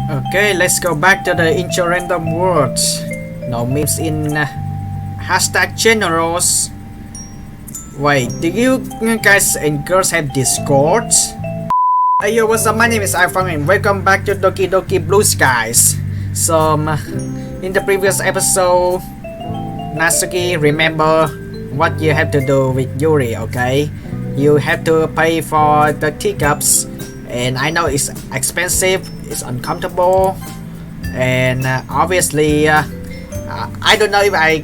Okay, let's go back to the intro random words. No memes in hashtag generals. Wait, do you guys and girls have Discords? Hey yo, what's up? My name is iPhong and welcome back to Doki Doki Blue Skies. So, in the previous episode, Natsuki, remember what you have to do with Yuri, okay? You have to pay for the teacups, and I know it's expensive, it's uncomfortable, and obviously, I don't know if I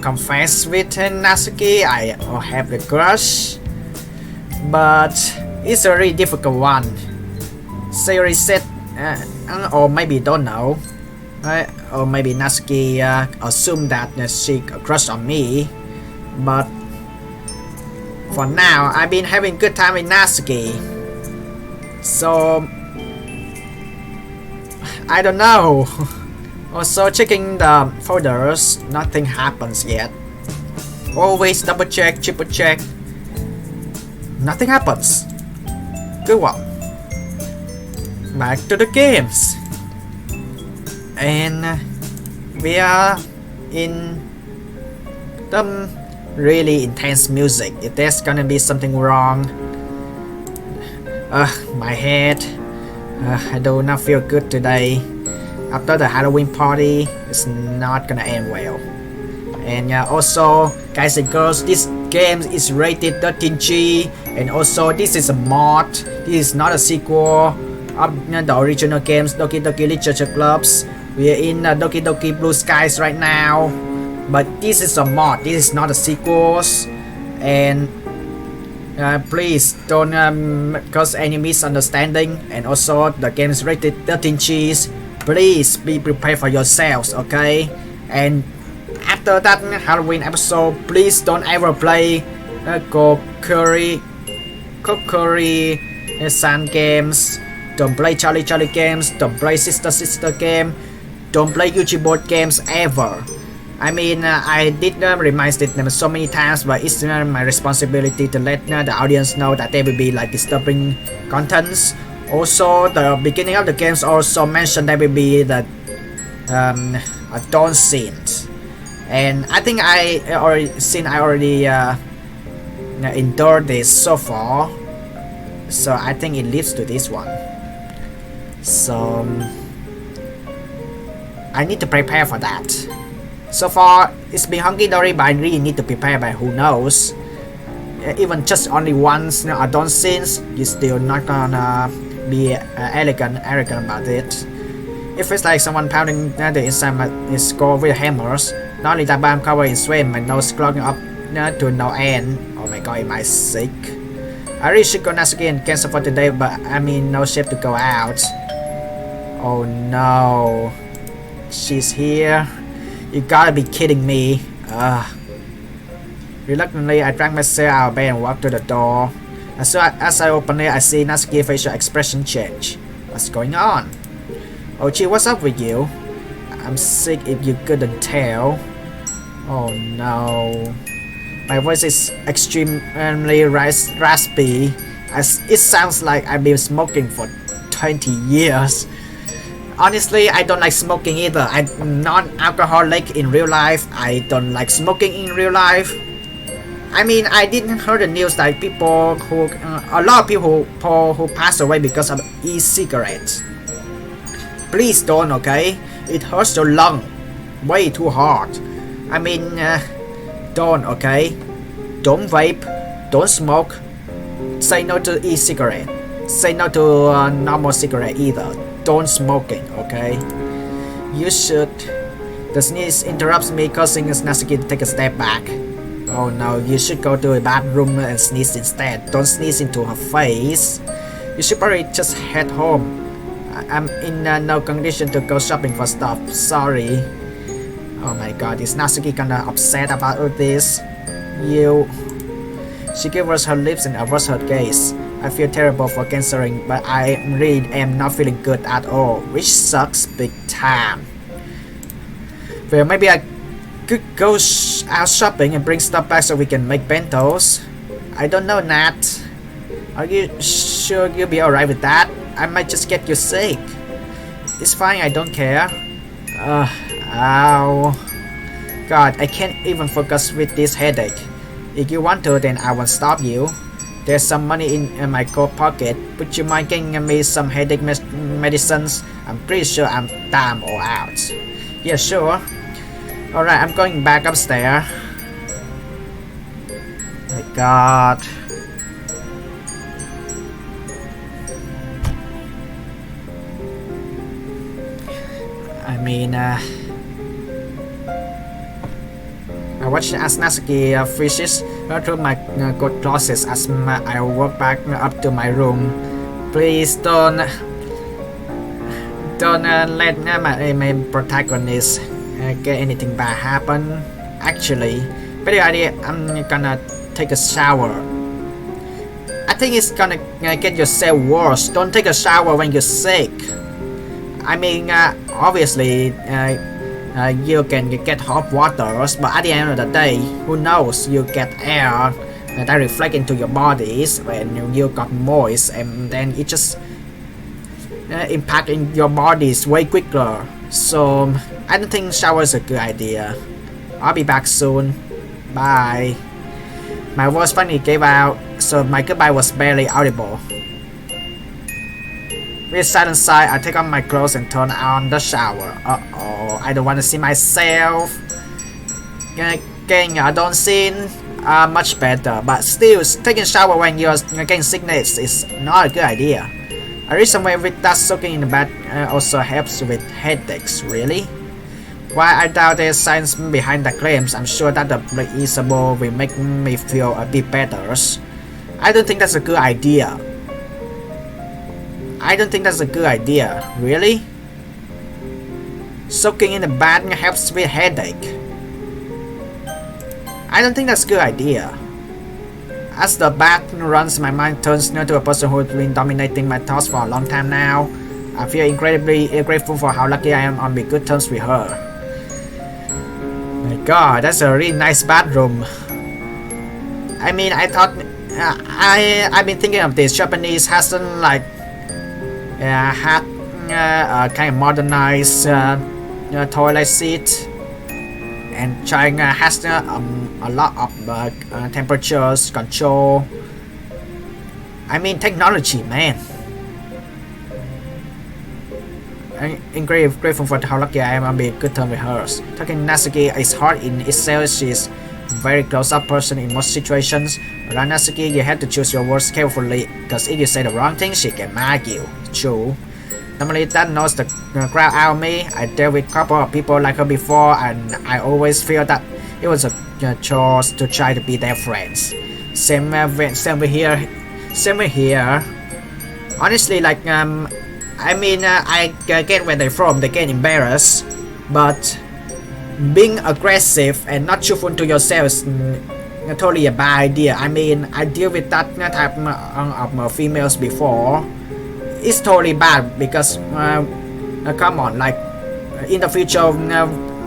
confess with Natsuki, I have the crush, but it's a really difficult one. Sayori said, or maybe don't know, or maybe Natsuki assumed that she crush on me, but for now I've been having good time with Natsuki, so I don't know. Also checking the folders, nothing happens yet. Always double check, triple check, nothing happens. Good one. Back to the games, and we are in the really intense music. If there's gonna be something wrong, my head, I do not feel good today. After the Halloween party, it's not gonna end well. And also, guys and girls, this game is rated 13G, and also this is a mod. This is not a sequel of the original games, Doki Doki Literature Clubs. We are in Doki Doki Blue Skies right now, but this is a mod. This is not a sequel, and please don't cause any misunderstanding. And also, the game is rated 13Gs. Please be prepared for yourselves, okay? And after that Halloween episode, please don't ever play Kokuri San games. Don't play Charlie games. Don't play Sister game. Don't play Yuji board games ever. I mean, I did remind them so many times, but it's my responsibility to let the audience know that there will be like disturbing contents. Also, the beginning of the games also mentioned there will be the adult scenes, and I think I already endured this so far, so I think it leads to this one. So I need to prepare for that. So far, it's been hunky-dory, but I really need to prepare. But who knows? Even just only once adult scenes, you're still not gonna be arrogant about it. If it's like someone pounding the inside my skull with hammers, not only that, but I'm covered in sweat, my nose clogging up to no end. Oh my god, am I sick? I really should go Natsuki and cancel for today, but I'm in no shape to go out. Oh no, she's here. You gotta be kidding me. Reluctantly, I dragged myself out of bed and walked to the door. As I open it, I see Natsuki's facial expression change. What's going on? Ochi, what's up with you? I'm sick if you couldn't tell. Oh no. My voice is extremely raspy. It sounds like I've been smoking for 20 years. Honestly, I don't like smoking either. I'm non-alcoholic in real life. I don't like smoking in real life. I mean, I didn't hear the news like a lot of people who passed away because of e-cigarettes. Please don't, okay? It hurts your lung way too hard. I mean, don't, okay? Don't vape, don't smoke. Say no to e-cigarette. Say no to normal cigarette either. Don't smoking, okay? You should. The sneeze interrupts me, causing Natsuki to take a step back. Oh no, you should go to a bathroom and sneeze instead. Don't sneeze into her face. You should probably just head home. I'm in no condition to go shopping for stuff. Sorry. Oh my god, is Natsuki kinda upset about all this? She covers her lips and averts her gaze. I feel terrible for canceling, but I really am not feeling good at all, which sucks big time. Well, maybe I could go out shopping and bring stuff back so we can make bentos. I don't know, Nat. Are you sure you'll be alright with that? I might just get you sick. It's fine, I don't care. Ow. God, I can't even focus with this headache. If you want to, then I won't stop you. There's some money in my coat pocket. Would you mind getting me some headache medicines? I'm pretty sure I'm damn all out. Yeah, sure. Alright, I'm going back upstairs. My God. I mean, I watched as Natsuki fishes through my coat closet as I walk back up to my room. Please don't let my protagonist get anything bad happen. Actually, better idea. I'm gonna take a shower. I think it's gonna get yourself worse. Don't take a shower when you're sick. I mean, obviously, you can get hot waters, but at the end of the day, who knows? You get air that reflect into your bodies when you got moist, and then it just impact in your bodies way quicker. So I don't think shower is a good idea. I'll be back soon. Bye. My voice finally gave out, so my goodbye was barely audible. With a silent sigh, I take off my clothes and turn on the shower. Uh-oh, I don't want to see myself. Getting don't seem much better, but still, taking a shower when you're getting sickness is not a good idea. A reason why with that soaking in the bath also helps with headaches, really? While I doubt there's science behind the claims, I'm sure that the breathable will make me feel a bit better. I don't think that's a good idea. Really? Soaking in the bath helps with headache. I don't think that's a good idea. As the bath runs, my mind turns to a person who's been dominating my thoughts for a long time now. I feel incredibly grateful for how lucky I am on being good terms with her. My God, that's a really nice bathroom. I mean, I thought I've been thinking of this. Japanese hasn't like had a kind of modernized toilet seat, and China has a lot of temperatures control. I mean, technology, man. I'm incredibly grateful for how lucky I am on being good term with her. Talking Natsuki is hard in itself. She's a very close-up person in most situations. Around Natsuki, you have to choose your words carefully, because if you say the wrong thing, she can mag you. True. Normally that knows the crowd out of me. I dealt with a couple of people like her before, and I always feel that it was a chore to try to be their friends. Same with here. Honestly, like I mean, I get where they're from. They get embarrassed, but being aggressive and not truthful to yourself is totally a bad idea. I mean, I deal with that type of females before. It's totally bad because come on, like in the future,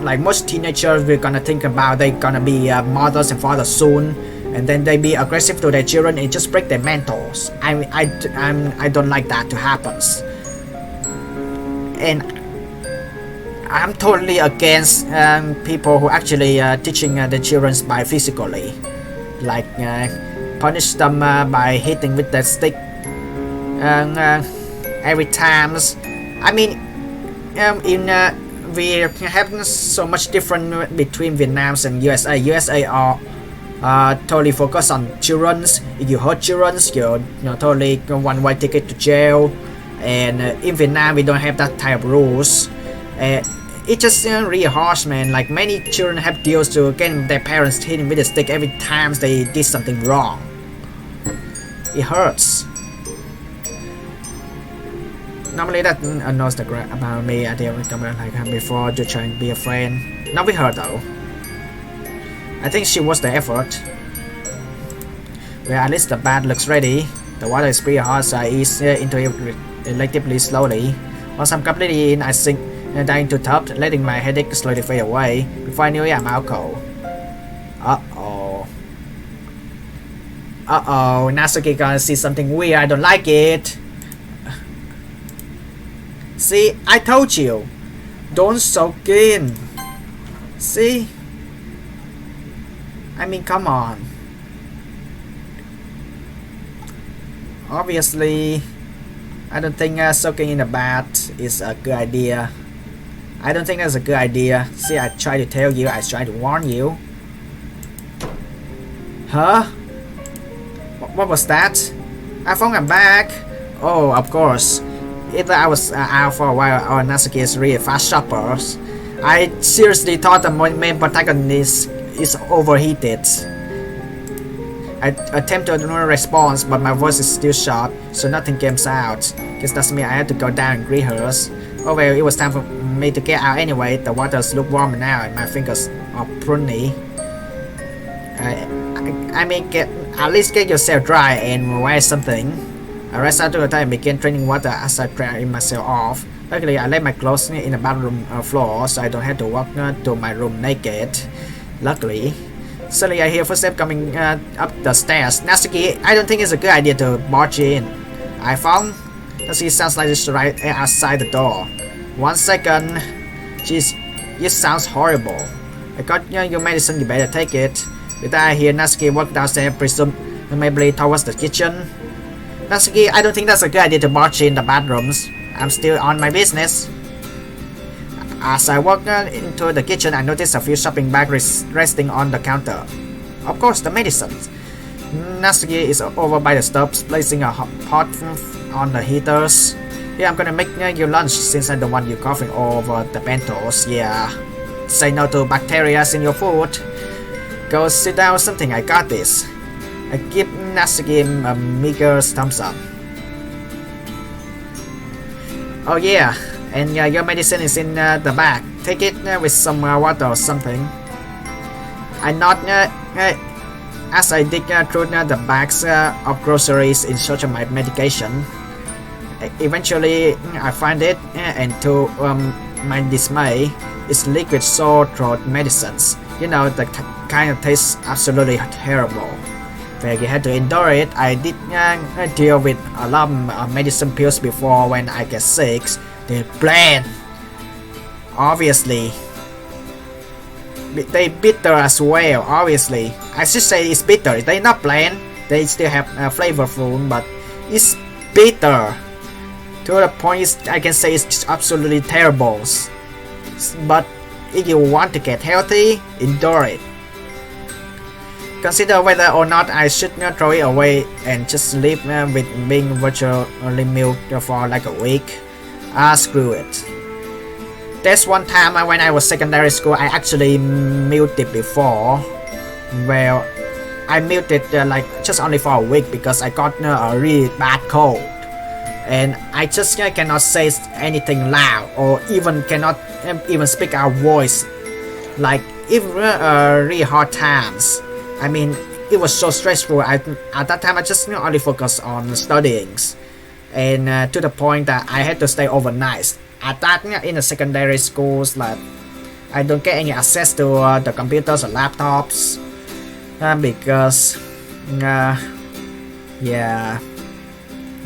like most teenagers, we're gonna think about they're gonna be mothers and fathers soon, and then they be aggressive to their children and just break their mentals. I don't like that to happen. And I'm totally against people who actually teaching the children by physically, like punish them by hitting with that stick every time. I mean, we have so much different between Vietnam and USA. USA are totally focused on children. If you hurt children, you're totally one-way ticket to jail. And in Vietnam, we don't have that type of rules. It's just really harsh, man. Like many children have deals to getting their parents hitting with a stick every time they did something wrong. It hurts. Normally that knows the crap about me. I didn't come like her before to try and be a friend. Not with her though. I think she was the effort. Well, at least the bath looks ready. The water is pretty hot, so I ease into it relatively slowly. Once I'm completely in, I sink down to top, letting my headache slowly fade away. Before I knew it, I'm out cold. Uh-oh. Natsuki gonna see something weird. I don't like it. See, I told you. Don't soak in. See? I mean, come on. Obviously, I don't think soaking in the bath is a good idea. I don't think that's a good idea. See, I try to tell you, I try to warn you. Huh? What was that? iPhong, I'm back. Oh, of course. Either I was out for a while or Natsuki is really fast shopper. I seriously thought the main protagonist is overheated. I attempt to ignore a response, but my voice is still short, so nothing comes out. Guess that's me. I had to go down and greet her. Oh well, it was time for me to get out anyway. The waters look warm now, and my fingers are pruny. I mean, at least get yourself dry and wear something. I rest out to the time and begin drinking water as I dry myself off. Luckily, I left my clothes in the bathroom floor, so I don't have to walk to my room naked. Luckily. Suddenly I hear footsteps coming up the stairs. Natsuki, I don't think it's a good idea to barge in. iPhong? Natsuki sounds like it's right outside the door. 1 second. Jeez, it sounds horrible. I got your medicine, you better take it. Later I hear Natsuki walk downstairs, presumably towards the kitchen. Natsuki, I don't think that's a good idea to barge in the bathrooms. I'm still on my business. As I walk into the kitchen, I notice a few shopping bags resting on the counter. Of course, the medicines. Natsuki is over by the stove, placing a pot on the heaters. Yeah, I'm gonna make you lunch since I don't want you coughing over the bentos. Yeah. Say no to bacteria in your food. Go sit down or something, I got this. I give Natsuki a meager thumbs up. Oh yeah. And your medicine is in the bag. Take it with some water or something. I nod as I dig through the bags of groceries in search of my medication. Eventually, I find it, and to my dismay, it's liquid sore throat medicines. You know, the kind of tastes absolutely terrible. But you had to endure it. I did deal with a lot of medicine pills before when I get sick. They're bland. Obviously. They bitter as well, obviously. I should say it's bitter. They're not bland. They still have flavorful, but it's bitter. To the point I can say it's absolutely terrible. But if you want to get healthy, endure it. Consider whether or not I should not throw it away and just live with being virtually milked for like a week. Screw it. There's one time when I was secondary school, I actually milked it before. Well, I milked it like just only for a week because I got a really bad cold. And I just cannot say anything loud or even cannot even speak our voice. Like, even really hard times. I mean, it was so stressful. At that time, I just only focused on studying. And to the point that I had to stay overnight. At that, in the secondary schools, like I don't get any access to the computers or laptops because, yeah,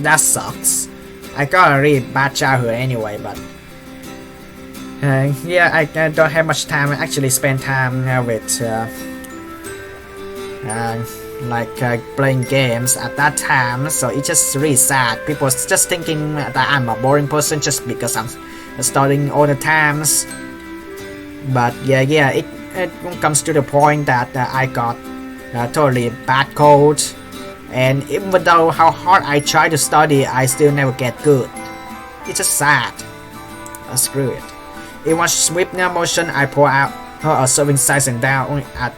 that sucks. I got a really bad childhood anyway, but yeah, I don't have much time. I actually spend time with playing games at that time, so it's just really sad. People just thinking that I'm a boring person just because I'm studying all the times. But yeah, it comes to the point that I got totally bad cold, and even though how hard I try to study, I still never get good. It's just sad. Screw it. In one swift motion, I pour out a serving size and down at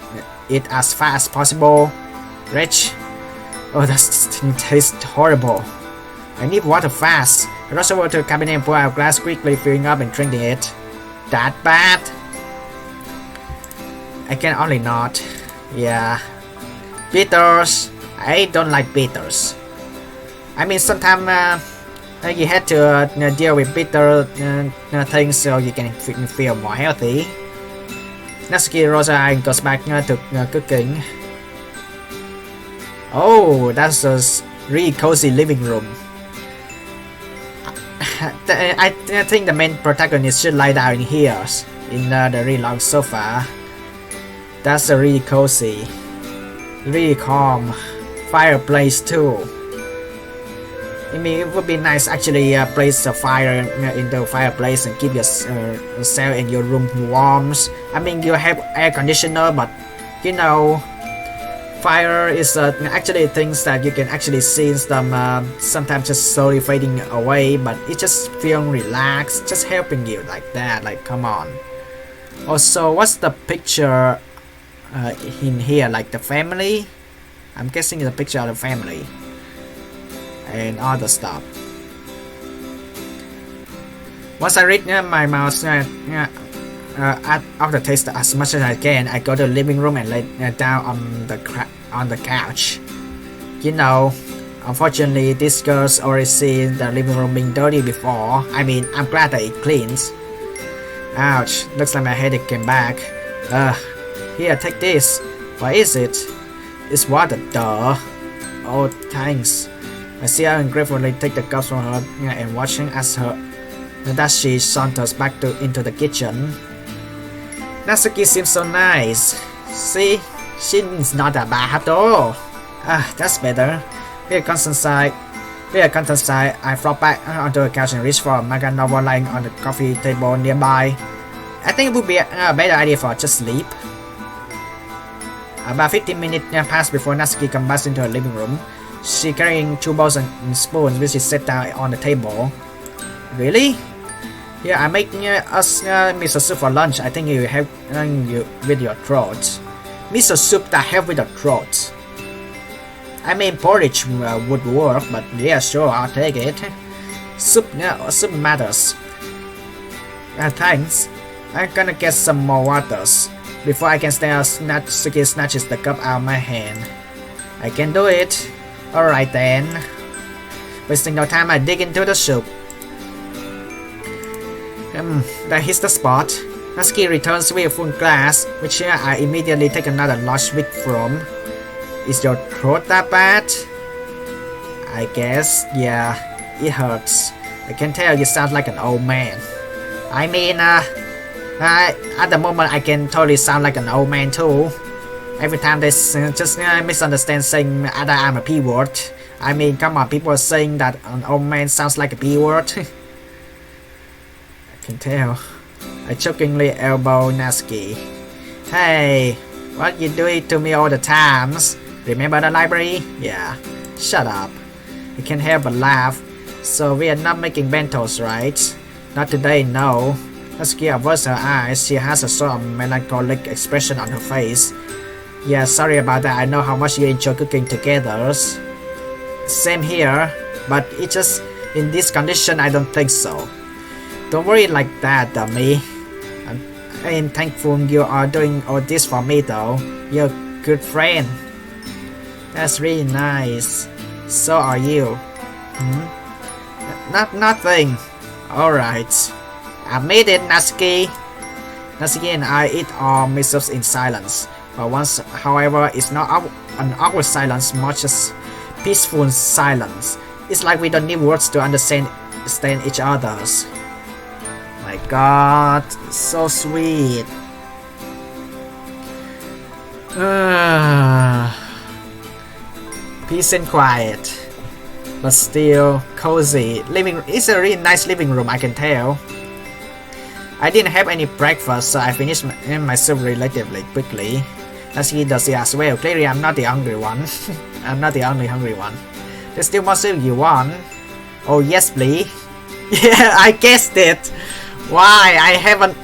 it as fast as possible. Rich. Oh, that tastes horrible. I need water fast. I rush over to the cabinet and pour out a glass, quickly filling up and drinking it. That bad? I can only nod. Yeah. Bitters. I don't like bitters. I mean, sometimes you had to deal with bitter things so you can feel more healthy. Natsuki rolls her eye and goes back to cooking. Oh, that's a really cozy living room. I think the main protagonist should lie down here in the really long sofa. That's really cozy, really calm. Fireplace too. I mean, it would be nice actually place a fire in the fireplace and keep yourself in your room warm. I mean, you have air conditioner, but you know, fire is actually things that you can actually see them sometimes just slowly fading away, but it just feels relaxed, just helping you like that. Like, come on. Also, what's the picture in here? Like the family? I'm guessing it's a picture of the family and other stuff. Once I read my mouse after taste as much as I can, I go to the living room and lay down on the couch. You know, unfortunately, this girl's already seen the living room being dirty before. I mean, I'm glad that it cleans. Ouch! Looks like my headache came back. Here, take this. What is it? It's water, duh. Oh, thanks. I see her and gratefully take the cups from her and watching as she saunters back into the kitchen. Natsuki seems so nice. See, she's not that bad at all. That's better. With a constant sigh, I flop back onto the couch and reach for a manga novel lying on the coffee table nearby. I think it would be a better idea for just sleep. About 15 minutes pass before Natsuki comes back into her living room. She carrying 2 bowls and spoons which is set down on the table. Really? Yeah, I'm making us miso soup for lunch. I think you help you with your throat. Miso soup that help with your throat. I mean, porridge would work, but yeah, sure, I'll take it. Soup matters. Thanks. I'm gonna get some more waters. Before I can stand, Natsuki snatches the cup out of my hand. I can do it. Alright then. Wasting no time, I dig into the soup. That hits the spot. Natsuki returns with a full glass, which I immediately take another large swig from. Is your throat that bad? I guess, yeah, it hurts. I can tell you sound like an old man. I mean, at the moment I can totally sound like an old man too. Every time they just misunderstand saying that I'm a P word. I mean, come on, people are saying that an old man sounds like a P word. I can tell. I chokingly elbow Natsuki. Hey, what you doing to me all the times? Remember the library? Yeah, shut up. I can't help but laugh. So we are not making bentos, right? Not today, no. Natsuki averts her eyes. She has a sort of melancholic expression on her face. Yeah, sorry about that. I know how much you enjoy cooking together. Same here, but it's just in this condition I don't think so. Don't worry like that, dummy. I'm thankful you are doing all this for me though. You're a good friend. That's really nice. So are you. Nothing. Alright. I made it, Natsuki. Natsuki and I eat our misos in silence. But once, however, it's not an awkward silence, much as peaceful silence. It's like we don't need words to understand each other's. My God, so sweet. Peace and quiet, but still cozy. It's a really nice living room, I can tell. I didn't have any breakfast, so I finished my soup relatively quickly. Natsuki does it as well. Clearly, I'm not the hungry one. I'm not the only hungry one. There's still more soup you want? Oh yes, please. Yeah, I guessed it. Why? I haven't...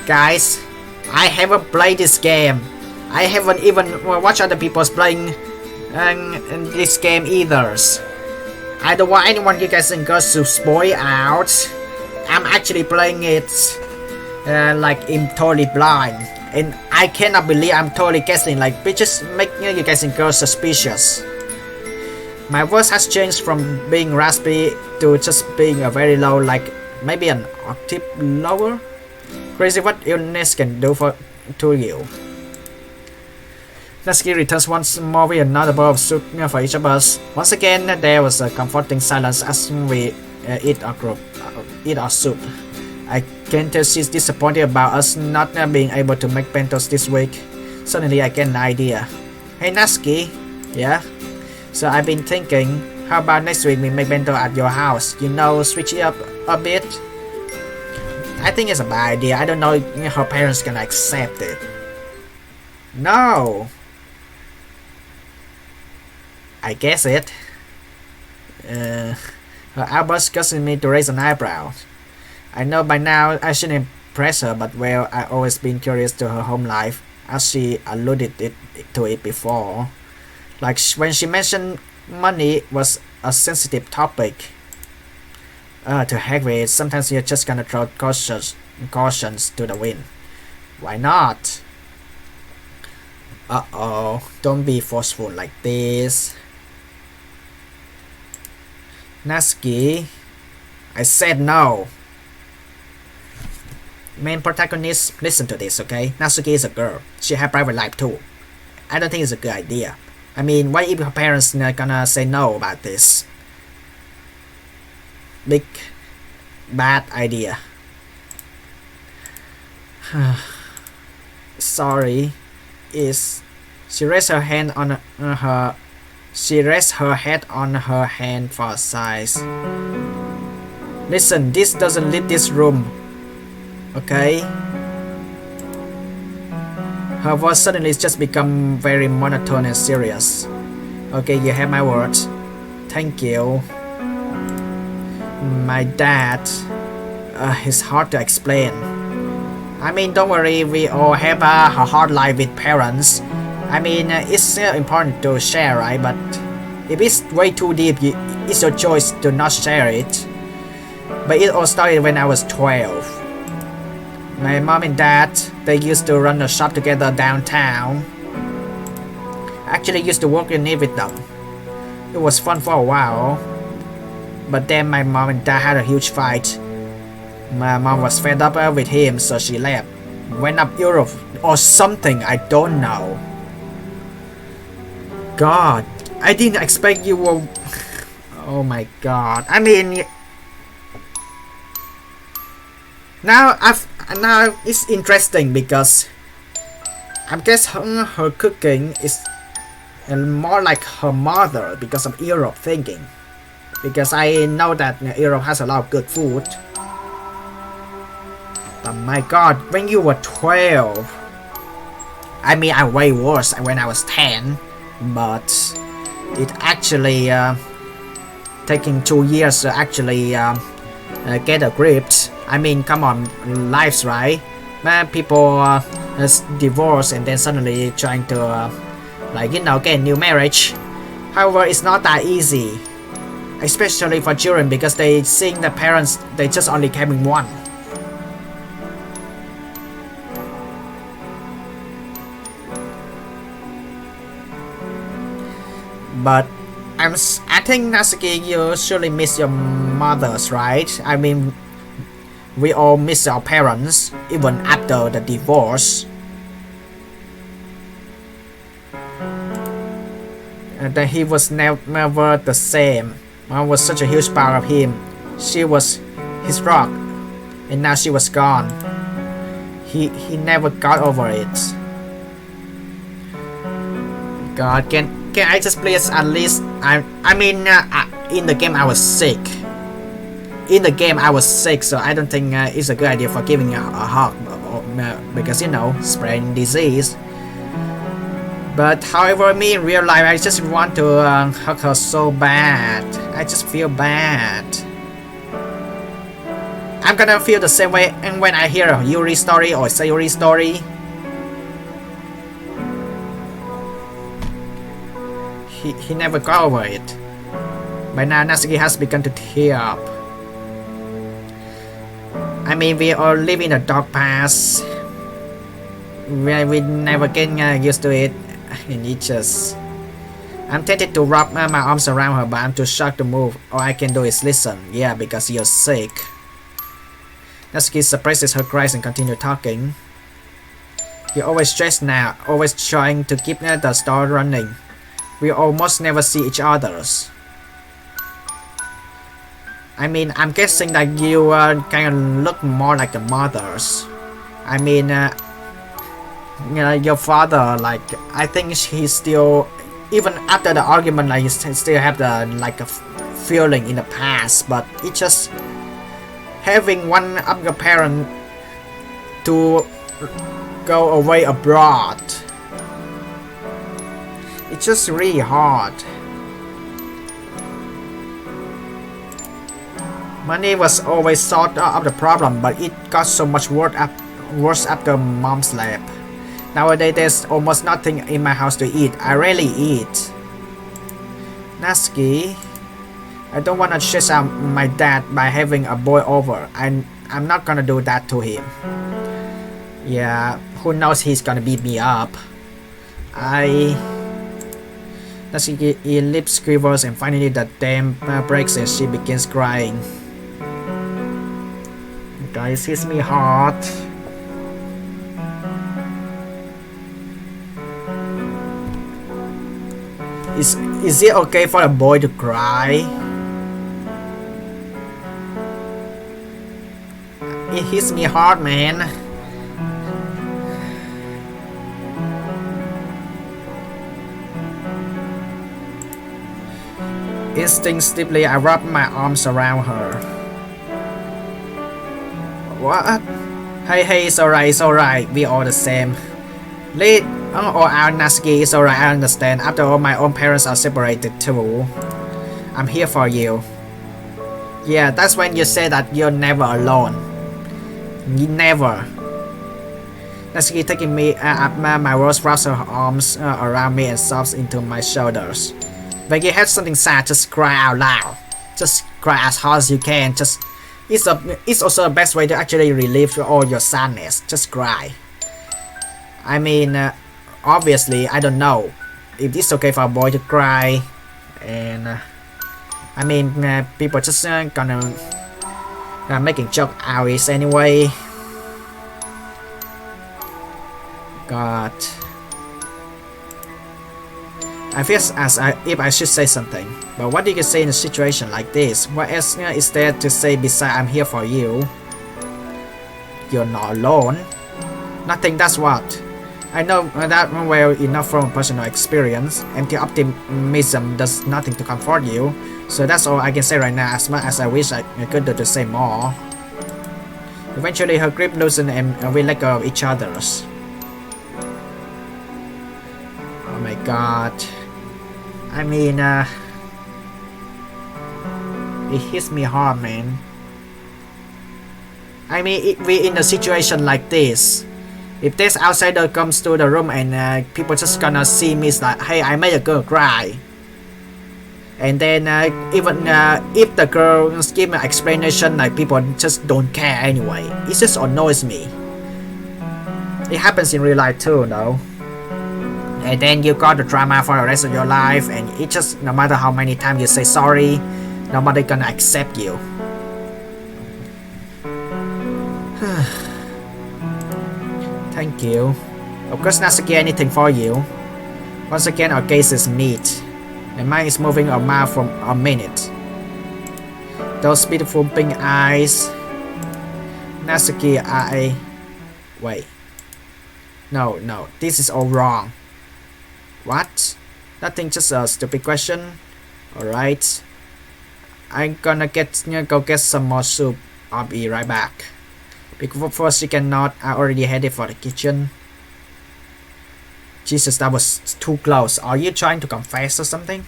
Guys, I haven't played this game. I haven't even watched other people playing in this game either. I don't want anyone you guys and girls to spoil out. I'm actually playing it like I'm totally blind. And I cannot believe I'm totally guessing, like, bitches make you guys and girls suspicious. My voice has changed from being raspy to just being a very low, like maybe an octave lower. Crazy what illness can do to you. Natsuki returns once more with another bowl of soup for each of us. Once again, there was a comforting silence as we eat our soup. I can tell she's disappointed about us not being able to make bentos this week. Suddenly I get an idea. Hey Natsuki, yeah? So I've been thinking, how about next week we make bento at your house? You know, switch it up a bit. I think it's a bad idea. I don't know if her parents can accept it. No. I guess it. Her outburst causing me to raise an eyebrow. I know by now I shouldn't impress her, but well, I've always been curious to her home life, as she alluded to it before. Like when she mentioned money was a sensitive topic. To heck with it, sometimes you're just gonna throw cautions to the wind. Why not? Uh-oh, don't be forceful like this. Natsuki, I said no. Main protagonist, listen to this, okay? Natsuki is a girl. She has private life too. I don't think it's a good idea. I mean, what if her parents are gonna say no about this? Big bad idea. Sorry. She raised her hand on her. She rests her head on her hand for a size. Listen, this doesn't leave this room. Okay? Her voice suddenly just become very monotone and serious. Okay, you have my word. Thank you. My dad. It's hard to explain. I mean, don't worry, we all have a hard life with parents. I mean, it's still important to share, right? But if it's way too deep, it's your choice to not share it. But it all started when I was 12. My mom and dad, they used to run a shop together downtown. I actually used to work in it with them. It was fun for a while. But then my mom and dad had a huge fight. My mom was fed up with him, so she left. Went up Europe or something, I don't know. God, I didn't expect you were... Oh my god. I mean... Now it's interesting because I guess her cooking is more like her mother because of Europe thinking. Because I know that Europe has a lot of good food. But my god, when you were 12... I mean, I'm way worse when I was 10. But it actually taking 2 years to actually get a grip. I mean, come on, lives, right? People divorce and then suddenly trying to get a new marriage. However, it's not that easy, especially for children because they seeing the parents, they just only having one. But I think Natsuki, you surely miss your mothers, right? I mean, we all miss our parents, even after the divorce. And then he was never the same. Mom was such a huge part of him. She was his rock, and now she was gone. He never got over it. God, can I just please at least... I mean, in the game I was sick. So I don't think it's a good idea for giving a hug. Because, spreading disease. But however, me in real life, I just want to hug her so bad. I just feel bad. I'm gonna feel the same way and when I hear a Yuri story or Sayuri story. He never got over it. By now, Natsuki has begun to tear up. I mean, we all live in a dark past where we never get used to it, and it just... I'm tempted to wrap my arms around her, but I'm too shocked to move. All I can do is listen. Yeah, because you're sick. Natsuki suppresses her cries and continues talking. You're always stressed now, always trying to keep the store running. We almost never see each other. I mean, I'm guessing that you kind of look more like a mother's. I mean, your father, like, I think he's still, even after the argument, like, he still have the, like, a feeling in the past, but it's just having one of your parent to go away abroad. It's just really hard. Money was always sort of the problem, but it got so much worse after mom's left. Nowadays there's almost nothing in my house to eat. I rarely eat. Natsuki, I don't want to stress out my dad by having a boy over. I'm not gonna do that to him. Yeah, who knows, he's gonna beat me up. Natsuki lip squivers and finally the dam breaks and she begins crying. Guys, hits me hard. Is it okay for a boy to cry? It hits me hard, man. Instinctively, I wrap my arms around her. What? Hey, it's alright. We all the same. Natsuki, it's alright, I understand. After all, my own parents are separated too. I'm here for you. Yeah, that's when you say that you're never alone. Never. Natsuki taking me up my rose wraps her arms around me and sobs into my shoulders. When you have something sad, just cry out loud. Just cry as hard as you can. It's also the best way to actually relieve all your sadness. Just cry. I mean, obviously, I don't know if it's okay for a boy to cry, and I mean, people just gonna making joke out it anyway. God, I feel as if I should say something, but what do you say in a situation like this? What else is there to say besides I'm here for you? You're not alone. Nothing, that's what. I know that well enough from personal experience. Empty optimism does nothing to comfort you. So that's all I can say right now, as much as I wish I could do to say more. Eventually her grip loosened and we let go of each other's. Oh my god. I mean, it hits me hard, man. I mean, we in a situation like this. If this outsider comes to the room and people just gonna see me like, hey, I made a girl cry. And then even if the girl give me an explanation, like people just don't care anyway. It just annoys me. It happens in real life too, though. And then you got the drama for the rest of your life, and it just, no matter how many times you say sorry, nobody gonna accept you. Thank you. Of course, Natsuki, anything for you. Once again, our gaze meet, and mine is moving a mile from a minute. Those beautiful pink eyes. Natsuki, wait. No, this is all wrong. What? Nothing, just a stupid question. Alright. I'm gonna go get some more soup. I'll be right back. Because first you cannot, I already headed for the kitchen. Jesus, that was too close. Are you trying to confess or something?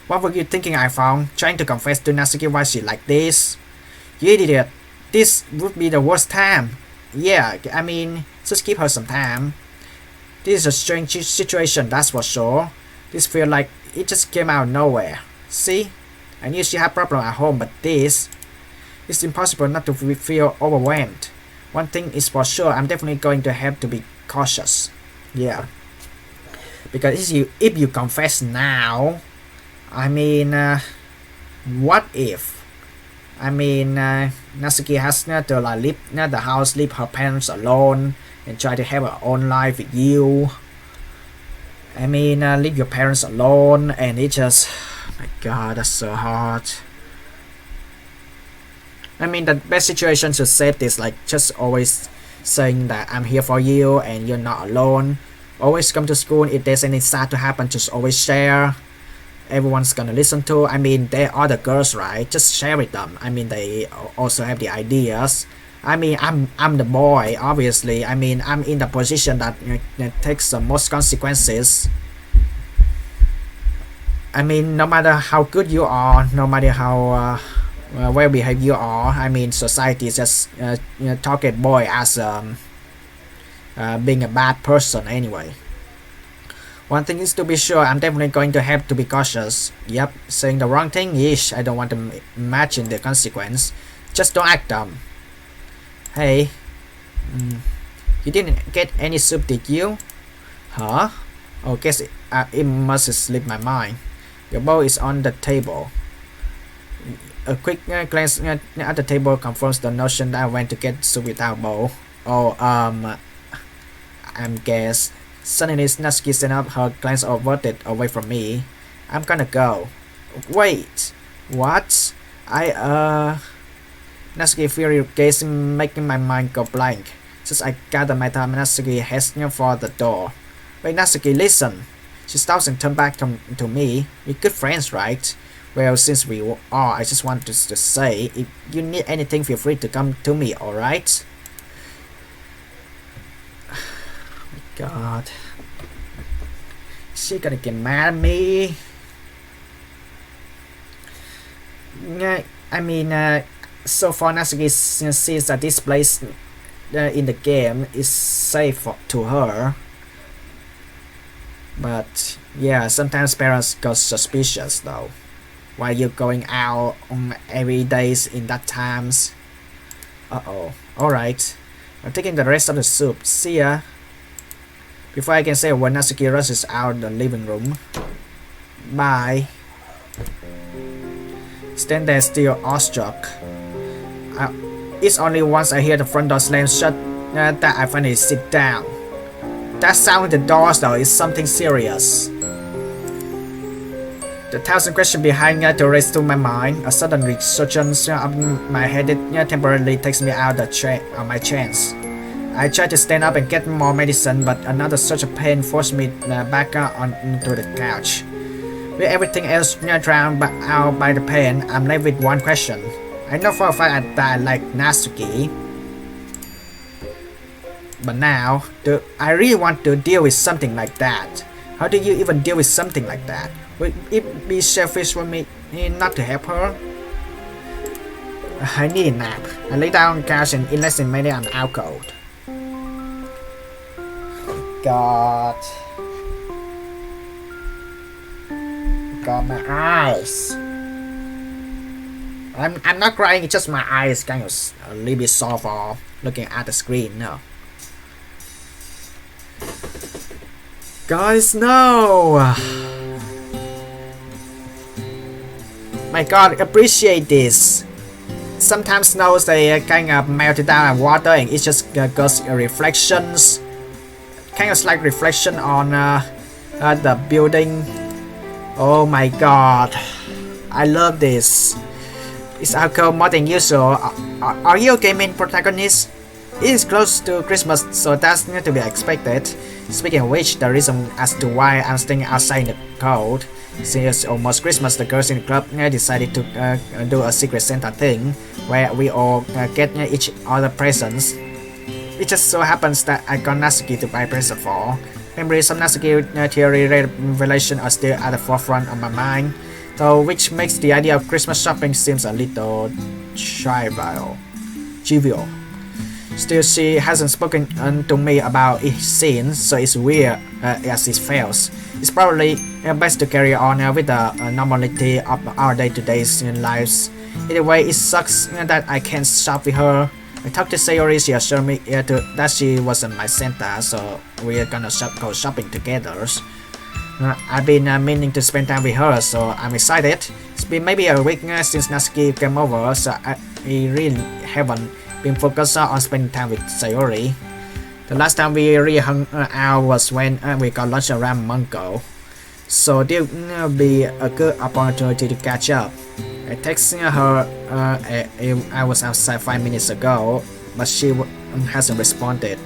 What were you thinking, iPhong? Trying to confess to Natsuki why she like this? You idiot. This would be the worst time. Yeah, I mean, just give her some time. This is a strange situation, that's for sure. This feel like it just came out of nowhere. See? I knew she had problem at home, but this... It's impossible not to feel overwhelmed. One thing is for sure, I'm definitely going to have to be cautious. Yeah. Because if you confess now, I mean, what if? I mean, Natsuki has to like leave the house, leave her parents alone, and try to have her own life with you. I mean, leave your parents alone, and it just, oh my god, that's so hard. I mean, the best situation to save this, like, just always saying that I'm here for you and you're not alone. Always come to school. If there's any sad to happen, just always share. Everyone's gonna listen to. I mean, they are the girls, right? Just share with them. I mean, they also have the ideas. I mean, I'm the boy, obviously. I mean, I'm in the position that takes the most consequences. I mean, no matter how good you are, no matter how well behaved you are, I mean, society just target boy as being a bad person anyway. One thing is to be sure, I'm definitely going to have to be cautious. Yep, saying the wrong thing, yeesh, I don't want to imagine the consequence. Just don't act dumb. Hey, you didn't get any soup, did you? Huh? Oh, guess it must have slipped my mind. Your bowl is on the table. A quick glance at the table confirms the notion that I went to get soup without bowl. Oh, I'm guess. Suddenly, Natsuki sent up her glance averted away from me. I'm gonna go. Wait, what? Natsuki fury gaze making my mind go blank. Just I gather my time, Natsuki heads for the door. Wait, Natsuki, listen. She stops and turns back to me. We're good friends, right? Well, since we are, I just want to say, if you need anything, feel free to come to me, alright? God, is she gonna get mad at me? I mean, so far Natsuki sees that this place in the game is safe to her. But yeah, sometimes parents get suspicious though. Why you going out on every days in that times? Uh-oh. Alright. I'm taking the rest of the soup. See ya. Before I can say a word, Natsuki rushes out the living room. Bye. Stand there still awestruck. It's only once I hear the front door slam shut that I finally sit down. That sound in the doors though is something serious. The thousand questions behind to race to my mind. A sudden resurgence of my head temporarily takes me out of my chance. I try to stand up and get more medicine, but another surge of pain forced me back onto the couch. With everything else drowned out by the pain, I'm left with one question. I know for a fact that I like Natsuki, but now, I really want to deal with something like that. How do you even deal with something like that? Would it be selfish for me not to help her? I need a nap. I lay down on the couch and in less than a minute I'm out cold. God. God, my eyes. I'm not crying, it's just my eyes kind of a little bit soft or looking at the screen, no. Guys, no! My god, appreciate this. Sometimes snows they kind of melted down and water and it just goes reflections. Kind of like reflection on the building. Oh my god. I love this. It's alcohol more than usual. Are you okay, main protagonist? It is close to Christmas, so that's not to be expected. Speaking of which, the reason as to why I'm staying outside in the cold. Since it's almost Christmas, the girls in the club decided to do a secret Santa thing, where we all get each other presents. It just so happens that I got Natsuki to buy present for. Memories of Natsuki theory revelation are still at the forefront of my mind, though which makes the idea of Christmas shopping seems a little trivial. Still, she hasn't spoken to me about it since, so it's weird as it feels. It's probably best to carry on with the normality of our day-to-day lives. Either way, it sucks that I can't shop with her. I talked to Sayori, she assured me that she wasn't my Santa, so we're gonna go shopping together. I've been meaning to spend time with her, so I'm excited. It's been maybe a week since Natsuki came over, so I really haven't been focused on spending time with Sayori. The last time we really hung out was when we got lunch around a month ago, so there will be a good opportunity to catch up. I texted her I was outside 5 minutes ago, but she hasn't responded.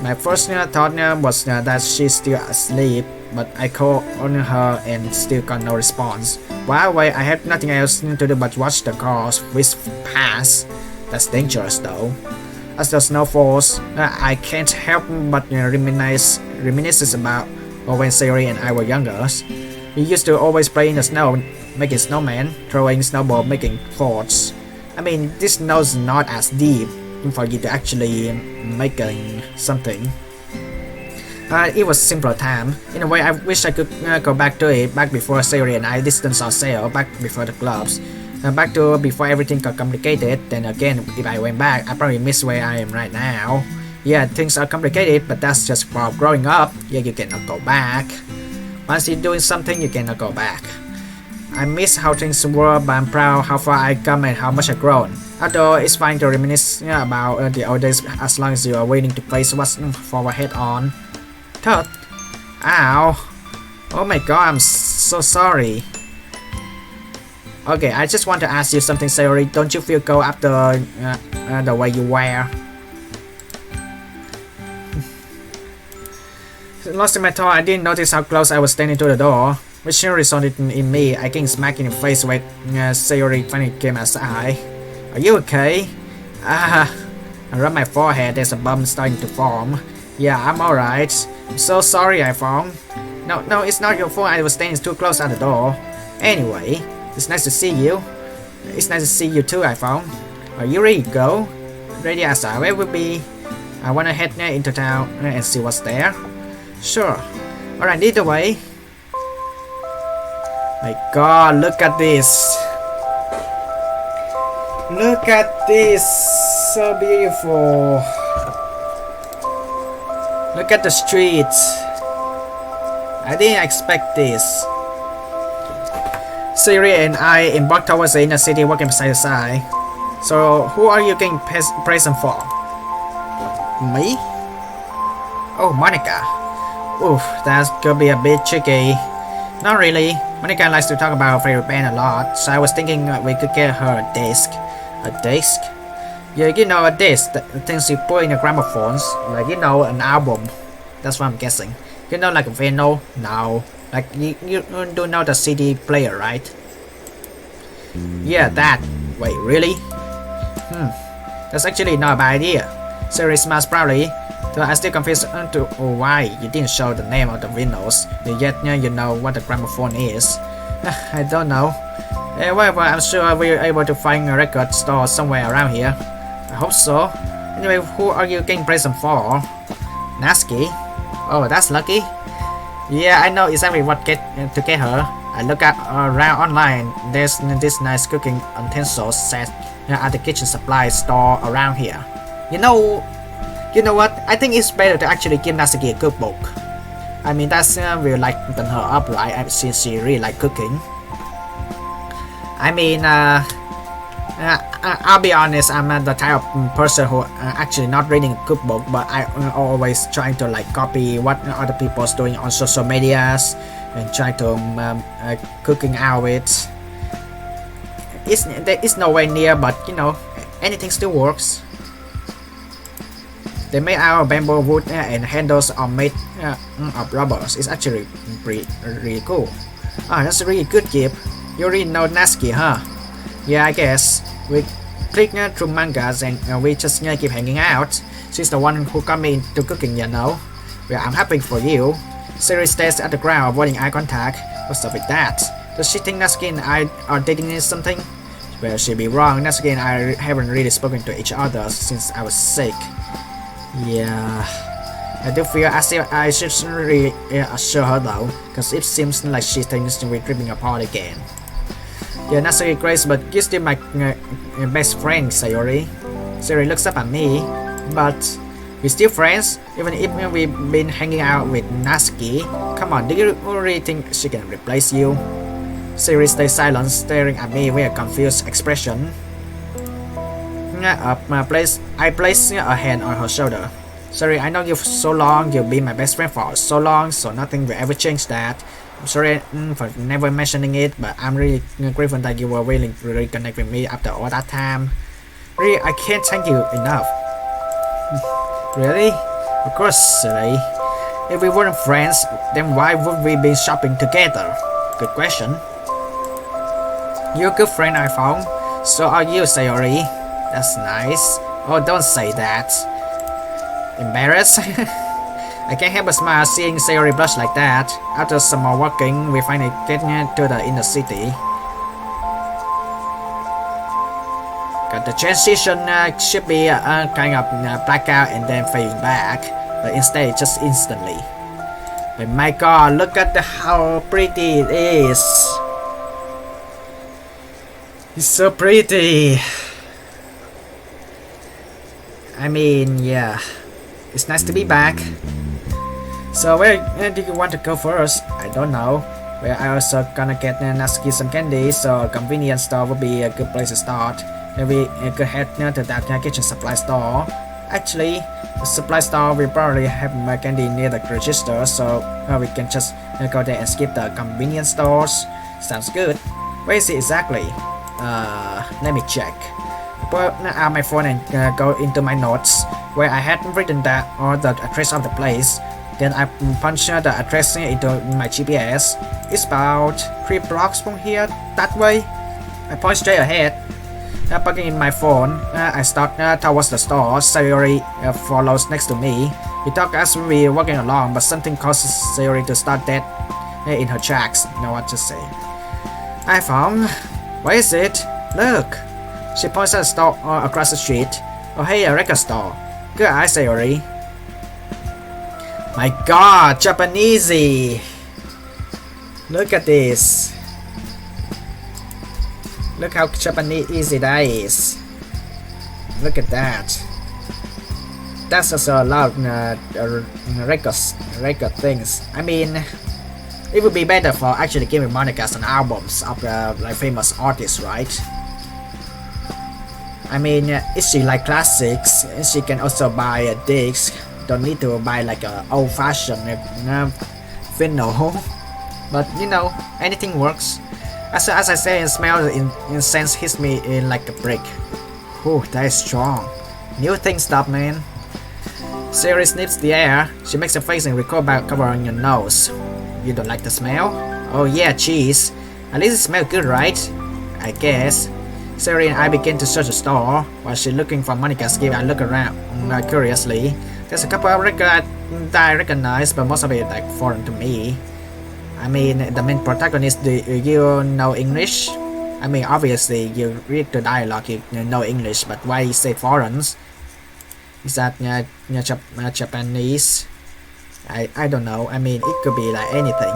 My first thought was that she's still asleep, but I called on her and still got no response. While I had nothing else to do but watch the cars whisk past. That's dangerous though. As the snow falls, I can't help but reminisce about when Sayori and I were younger. We used to always play in the snow, making snowmen, throwing snowball, making forts. I mean, this snow's not as deep for you to actually making something. It was simpler time. In a way, I wish I could go back to it, back before Sayori and I distanced ourselves, back before the clubs. Back to before everything got complicated. Then again, if I went back, I probably miss where I am right now. Yeah, things are complicated, but that's just for growing up. Yeah, you cannot go back. Once you're doing something, you cannot go back. I miss how things were, but I'm proud how far I come and how much I've grown. Although it's fine to reminisce about the old days as long as you are willing to face what's forward head on. Third. Ow. Oh my god, I'm so sorry. Okay, I just want to ask you something, Sayori. Don't you feel cold after the way you wear? Lost in my thought, I didn't notice how close I was standing to the door, which resulted in me getting smacked in the face when Sayori finally came outside. Are you okay? I rubbed my forehead. There's a bump starting to form. Yeah, I'm alright. I'm so sorry, iPhong. No, it's not your fault. I was standing too close at the door. Anyway, it's nice to see you. It's nice to see you too, iPhong. Are you ready to go? Ready as I will be. I wanna head into town and see what's there. Sure. Alright, lead the way. My god, look at this. Look at this. So beautiful. Look at the streets. I didn't expect this. Sayori and I embarked towards the inner city walking side to side. So, who are you getting present for? Me? Oh, Monica. Oof, that could be a bit tricky. Not really. Monica likes to talk about her favorite band a lot, so I was thinking we could get her a disc. A disc? Yeah, you know, a disc, the things you put in the gramophones, like, you know, an album. That's what I'm guessing. You know, like a vinyl? No. Like, you do know the CD player, right? Yeah, that. Wait, really? That's actually not a bad idea. Sayori smiles proudly. So I'm still confused to why you didn't show the name of the vinyls, yet you know what the gramophone is. I don't know. Well, I'm sure we're able to find a record store somewhere around here. I hope so. Anyway, who are you getting present for? Natsuki? Oh, that's lucky. Yeah, I know exactly what to get her. I look around online. There's this nice cooking utensils set at the kitchen supply store around here. You know what? I think it's better to actually give Natsuki a cookbook. I mean, that's will lighten her up, right? Since she really like cooking. I mean, I'll be honest. I'm the type of person who actually not reading a cookbook, but I always trying to like copy what other people's doing on social medias and try to cooking out it. It's nowhere near, but you know, anything still works. They made out of bamboo wood and handles are made of rubbers. It's actually really cool. Ah, that's a really good gift. You really know Natsuki, huh? Yeah, I guess. We click through mangas and we just keep hanging out. She's the one who got me into cooking, you know. Well, I'm happy for you. Sayori stares at the ground, avoiding eye contact. What's up with that? Does she think Natsuki and I are dating something? Well, she'd be wrong. Natsuki and I haven't really spoken to each other since I was sick. Yeah, I do feel as if I should really assure her though, because it seems like she thinks we're tripping apart again. Yeah, Natsuki Grace, but you're still my best friend, Sayori. Sayori looks up at me, but we're still friends, even if we've been hanging out with Natsuki. Come on, do you really think she can replace you? Sayori stays silent, staring at me with a confused expression. I place a hand on her shoulder. Sorry, I know you for so long. You've been my best friend for so long, so nothing will ever change that. I'm sorry for never mentioning it, but I'm really grateful that you were willing to reconnect with me after all that time. Really, I can't thank you enough. Really? Of course, silly. If we weren't friends, then why would we be shopping together? Good question. You're a good friend, iPhong. So are you, Sayori. That's nice. Oh, don't say that. Embarrassed? I can't help but smile seeing Sayori blush like that. After some more walking, we finally get to the inner city. The transition should be kind of blackout and then fading back, but instead it's just instantly. But my god, look at how pretty it is. It's so pretty. I mean, yeah, it's nice to be back. So where do you want to go first? I don't know. Well, I also gonna get Natsuki some candy, so a convenience store would be a good place to start. Maybe we could head to that kitchen supply store. Actually, the supply store will probably have my candy near the register, so we can just go there and skip the convenience stores. Sounds good. Where is it exactly? Let me check. Pull out my phone and go into my notes, where I had written that or the address of the place. Then I punch the address into my GPS. It's about 3 blocks from here, that way. I point straight ahead. Plugging in my phone, I start towards the store. Sayori follows next to me. We talk as we walking along, but something causes Sayori to start dead in her tracks. Know what to say. iPhong, what is it? Look. She points at a store across the street. Oh hey, a record store. Good eye, Sayori. My god, Japanesey. Look at this. Look how Japanese that is. Look at that. That's also a lot of record things. I mean, it would be better for actually giving monikers and albums of like famous artists, right? I mean, if she like classics, she can also buy a disc. Don't need to buy like a old-fashioned vinyl. But you know, anything works. As I say, and smell incense hits me in like a brick. Whew, that is strong. New thing stuff, man. Sayori sniffs the air. She makes a face and recoil back covering your nose. You don't like the smell? Oh yeah, cheese. At least it smells good, right? I guess. Sayori and I begin to search the store. While she's looking for Monica's gift, I look around curiously. There's a couple of records that I recognize, but most of it like foreign to me. I mean, the main protagonist, do you know English? I mean, obviously, you read the dialogue, you know English, but why you say foreign? Is that Japanese? I don't know. I mean, it could be like anything.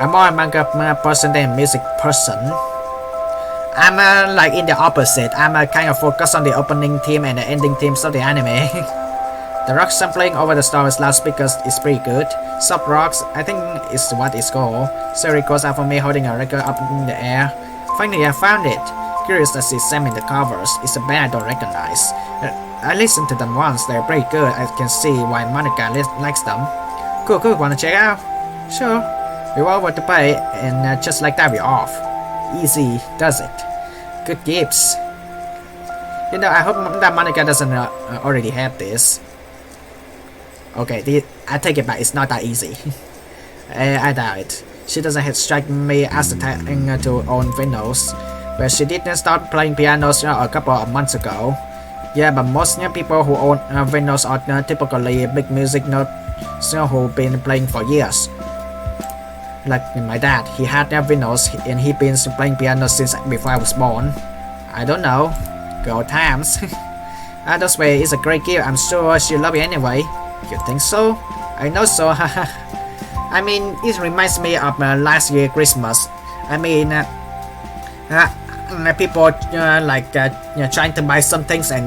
I'm more a manga person than a music person. I'm like in the opposite. I'm kind of focused on the opening theme and the ending themes of the anime. The rock sampling over the store's loudspeakers is pretty good. Soft rocks, I think is what it's called. Sayori goes out for me holding a record up in the air. Finally, I found it. Curious to see Sam in the covers. It's a band I don't recognize. I listened to them once, they're pretty good. I can see why Monica likes them. Cool, wanna check out? Sure. We all want to pay, and just like that we're off. Easy does it. Good gifts. You know, I hope that Monica doesn't already have this. Okay, I take it back, it's not that easy. I doubt it. She doesn't have strike me as the type to own vinyls. But she didn't start playing pianos a couple of months ago. Yeah, but most people who own vinyls are typically big music nerds who've been playing for years. Like my dad, he had vinyls and he'd been playing piano since before I was born. I don't know. Good old times. Either way, it's a great gift. I'm sure she'll love it anyway. You think so? I know so. I mean, it reminds me of last year Christmas. I mean, people like trying to buy some things and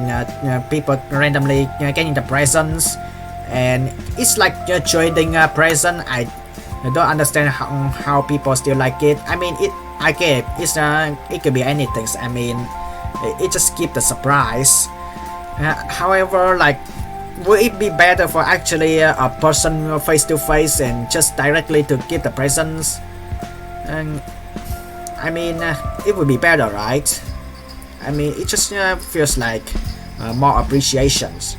people randomly getting the presents, and it's like trading a present. I don't understand how people still like it. I mean, I get it could be anything. I mean, it just keeps the surprise. However, like would it be better for actually a person face to face and just directly to give the presents? And I mean, it would be better, right? I mean, it just feels like more appreciations.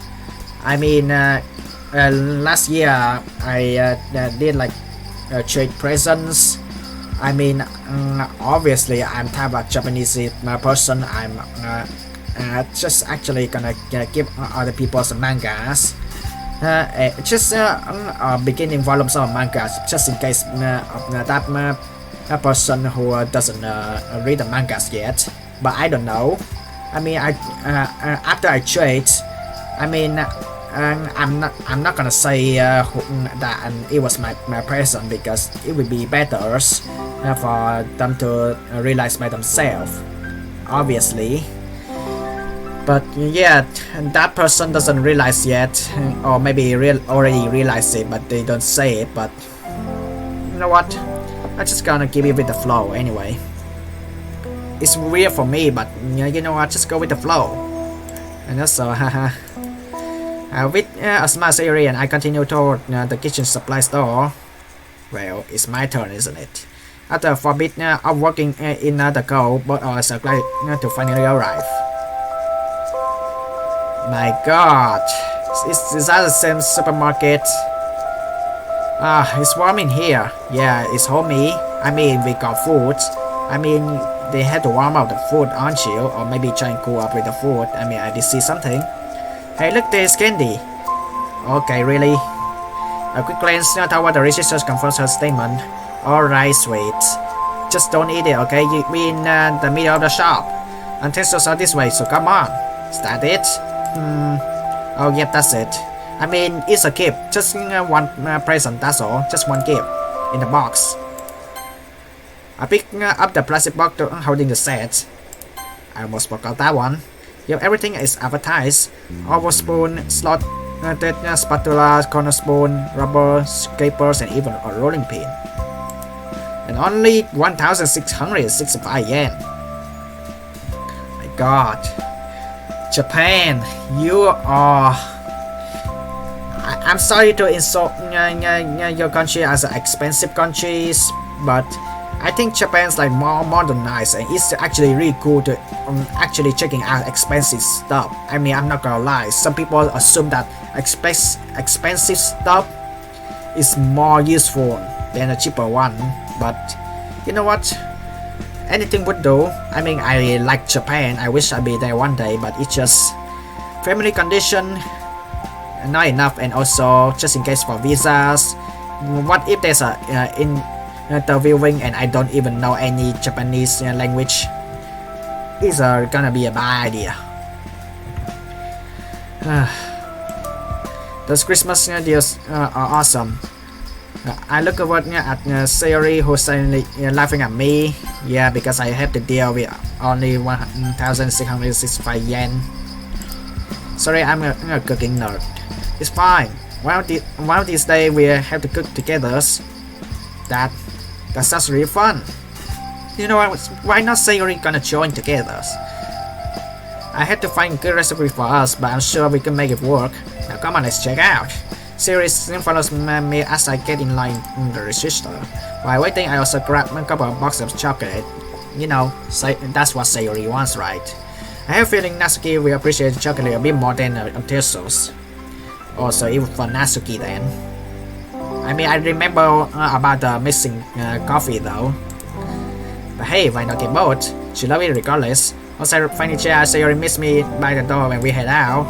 I mean, last year I did like trade presents. I mean, obviously I'm type of Japanese person. I'm just actually gonna give other people some mangas. Just beginning volumes of mangas, just in case that a person who doesn't read the mangas yet. But I don't know. I mean, after I trade, I mean, I'm not gonna say that it was my present, because it would be better for them to realize by themselves, obviously. But yeah, that person doesn't realize yet, or maybe already realized it, but they don't say it. But you know what? I'm just gonna give it with the flow anyway. It's weird for me, but you know what? Just go with the flow. And also, haha. With a smart Siri, and I continue toward the kitchen supply store. Well, it's my turn, isn't it? After a bit of working in the cold, both are so glad to finally arrive. My god, is that the same supermarket? It's warm in here. Yeah, it's homey. I mean, we got food. I mean, they had to warm up the food, aren't you? Or maybe try and cool up with the food. I mean, I did see something. Hey, look, there's candy. Okay, really? A quick glance toward the register confirms her statement. Alright, sweet. Just don't eat it, okay? We're in the middle of the shop. And testers are this way, so come on. Is that it? Oh, yeah, that's it. I mean, it's a gift. Just one present, that's all. Just one gift. In the box. I picked up the plastic box holding the set. I almost forgot that one. Yep, everything is advertised. Oval spoon, slot, spatula, corner spoon, rubber, scrapers, and even a rolling pin. And only 1,665 yen. My god. Japan, you are... I'm sorry to insult your country as an expensive country, but I think Japan's like more modernized, and it's actually really cool to actually checking out expensive stuff. I mean, I'm not gonna lie, some people assume that expensive stuff is more useful than a cheaper one, but you know what? Anything would do. I mean, I like Japan. I wish I'd be there one day, but it's just family condition, not enough, and also just in case for visas. What if there's a interviewing and I don't even know any Japanese language? It's gonna be a bad idea. Those Christmas deals are awesome. I look over at Sayori, who's suddenly laughing at me. Yeah, because I have to deal with only 1,665 yen. Sorry, I'm a cooking nerd. It's fine. One of these days we have to cook together. That sounds really fun. You know what? Why not Sayori gonna join together? I had to find a good recipe for us, but I'm sure we can make it work. Now come on, let's check out. Sayori follows me as I get in line in the register. While waiting, I also grab a couple of boxes of chocolate. You know, that's what Sayori wants, right? I have a feeling Natsuki will appreciate chocolate a bit more than Tesos. Also, even for Natsuki then. I mean, I remember about the missing coffee though. But hey, why not get both? She loves it regardless. Also, funny chair, Sayori missed me by the door when we head out.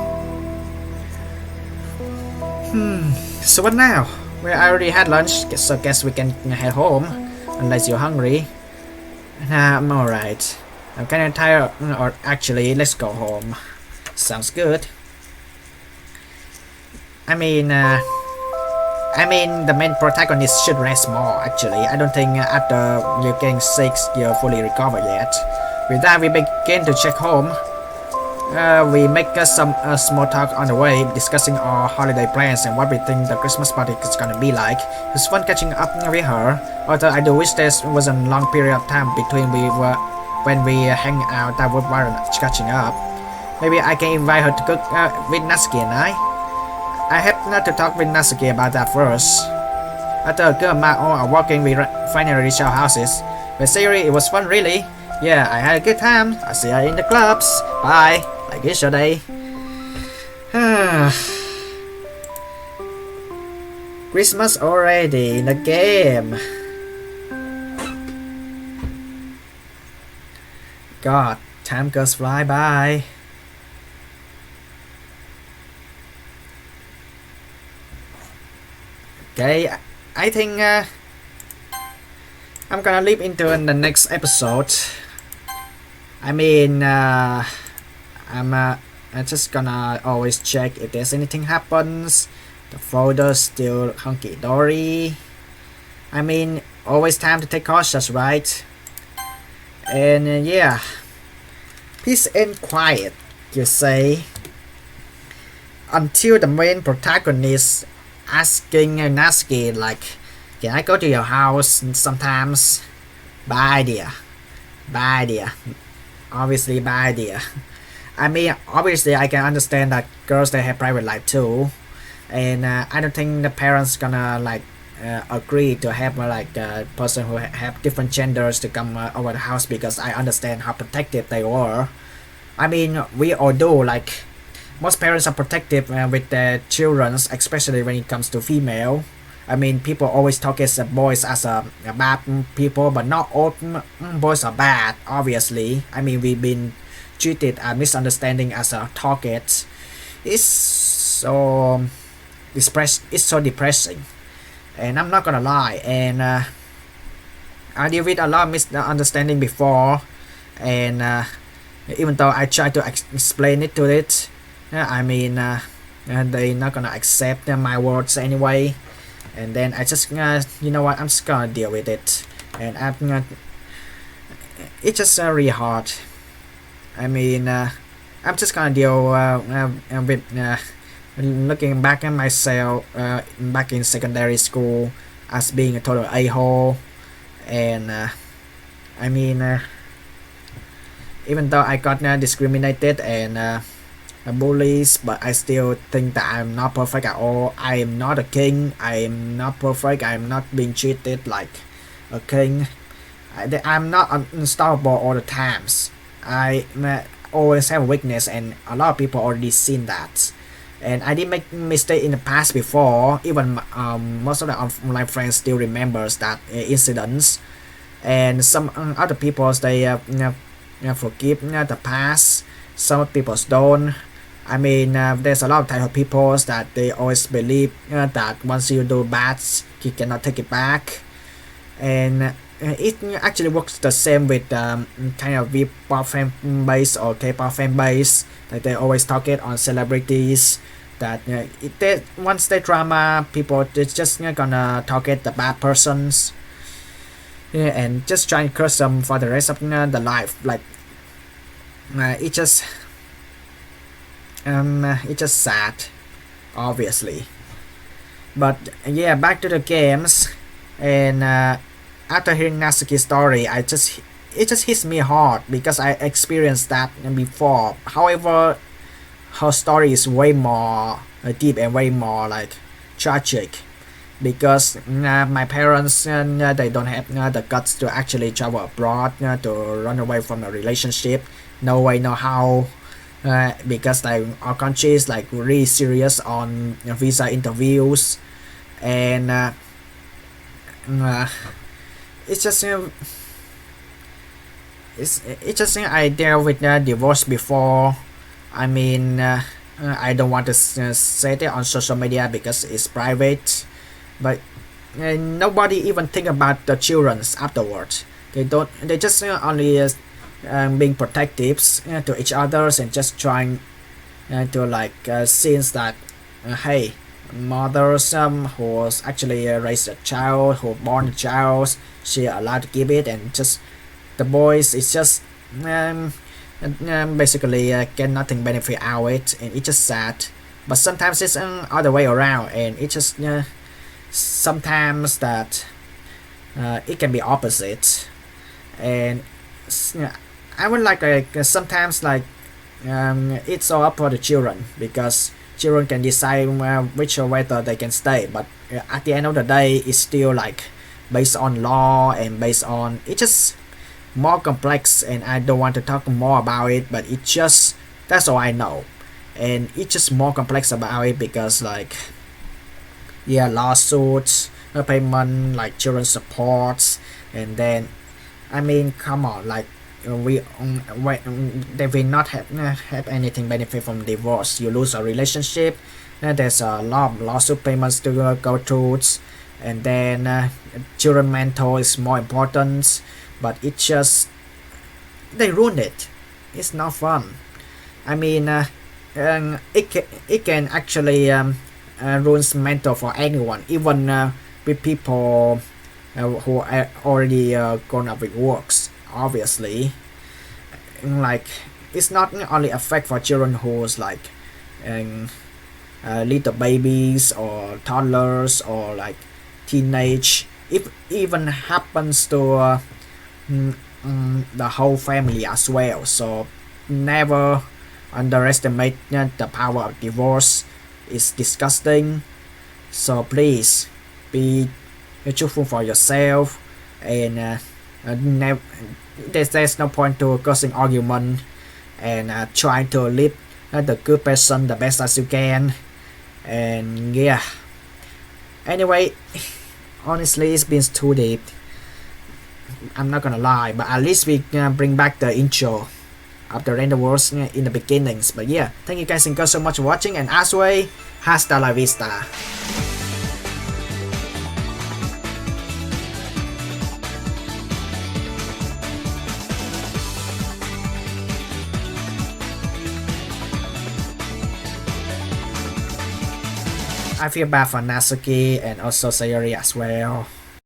So what now? Well, I already had lunch, so guess we can head home. Unless you're hungry. Nah, I'm alright. I'm kinda tired, or actually, let's go home. Sounds good. I mean, the main protagonist should rest more, actually. I don't think after you're getting sick, you're fully recovered yet. With that, we begin to check home. We make some small talk on the way, discussing our holiday plans and what we think the Christmas party is gonna be like. It's fun catching up with her, although I do wish there was a long period of time between when we hang out that would warrant catching up. Maybe I can invite her to cook with Natsuki and I. I had not to talk with Natsuki about that first. After a good amount of walking, we finally reached our houses. But seriously, it was fun, really. Yeah, I had a good time. I'll see you in the clubs. Bye. Like yesterday. Christmas already in the game. God, time goes fly by. Okay, I think I'm gonna leap into the next episode. I mean, I'm just gonna always check if there's anything happens. The folder's still hunky dory. I mean, always time to take cautious, right? And yeah, peace and quiet, you say, until the main protagonist asking Natsuki like, can I go to your house sometimes? Bad idea. Bad idea. Obviously bad idea. I mean, obviously I can understand that girls, they have private life too. And I don't think the parents gonna like agree to have like a person who have different genders to come over the house, because I understand how protective they were. I mean, we all do, like most parents are protective with their children, especially when it comes to female. I mean, people always talk as boys as bad people, but not all boys are bad, obviously. I mean, we've been treated a misunderstanding as a target. It's so depressing, and I'm not gonna lie. And I deal with a lot of misunderstanding before, and even though I try to explain it to it, I mean, they not gonna accept my words anyway. And then I just you know what, I'm just gonna deal with it. And it's just really hard. I mean, I'm just gonna deal with looking back at myself back in secondary school as being a total a-hole. And I mean, even though I got discriminated and bullies, but I still think that I'm not perfect at all. I am not a king. I am not perfect. I'm not being treated like a king. I'm not unstoppable all the times. I always have a weakness, and a lot of people already seen that. And I did make mistake in the past before. Even most of the online friends still remembers that incidents. And some other people, they forgive the past. Some people don't. I mean, there's a lot of type of people that they always believe that once you do bad, you cannot take it back. And it actually works the same with kind of V-pop fan base or K-pop fan base, that they always target on celebrities. That once they drama, people it's just gonna target the bad persons, and just try and curse them for the rest of the life. Like it's just sad, obviously. But yeah, back to the games. And after hearing Natsuki's story, it just hits me hard, because I experienced that before. However, her story is way more deep and way more like tragic, because my parents they don't have the guts to actually travel abroad to run away from a relationship. No way, no how. Because like our country is like really serious on visa interviews. And it's just it's just I dealt with divorce before. I mean, I don't want to say it on social media because it's private, but nobody even think about the children afterwards. They just only being protective to each others, and just trying to like since that hey, mothers who was actually raised a child, who born a child, she allowed to give it, and just the boys, it's just basically get nothing benefit out of it, and it's just sad. But sometimes it's other way around, and it's just sometimes that it can be opposite. And I would like sometimes like it's all up for the children, because children can decide which or whether they can stay, but at the end of the day it's still like based on law and based on it's just more complex, and I don't want to talk more about it, but it just that's all I know, and it's just more complex about it because like yeah, lawsuits, payment, like children supports, and then I mean come on, like they will not have anything benefit from divorce. You lose a relationship, there's a lot of lawsuit payments to go through, and then children mental is more important, but it just they ruin it. It's not fun. I mean it can actually ruins mental for anyone, even with people who are already grown up with works, obviously. Like it's not only affect for children who's like little babies or toddlers or like teenage. It even happens to the whole family as well, so never underestimate the power of divorce. It's disgusting, so please be truthful for yourself, and there's no point to causing argument, and try to live the good person the best as you can. And yeah, anyway, honestly it's been too deep, I'm not gonna lie, but at least we bring back the intro of the random words in the beginnings. But yeah, thank you guys and girls so much for watching, and as always, hasta la vista. I feel bad for Natsuki and also Sayori as well.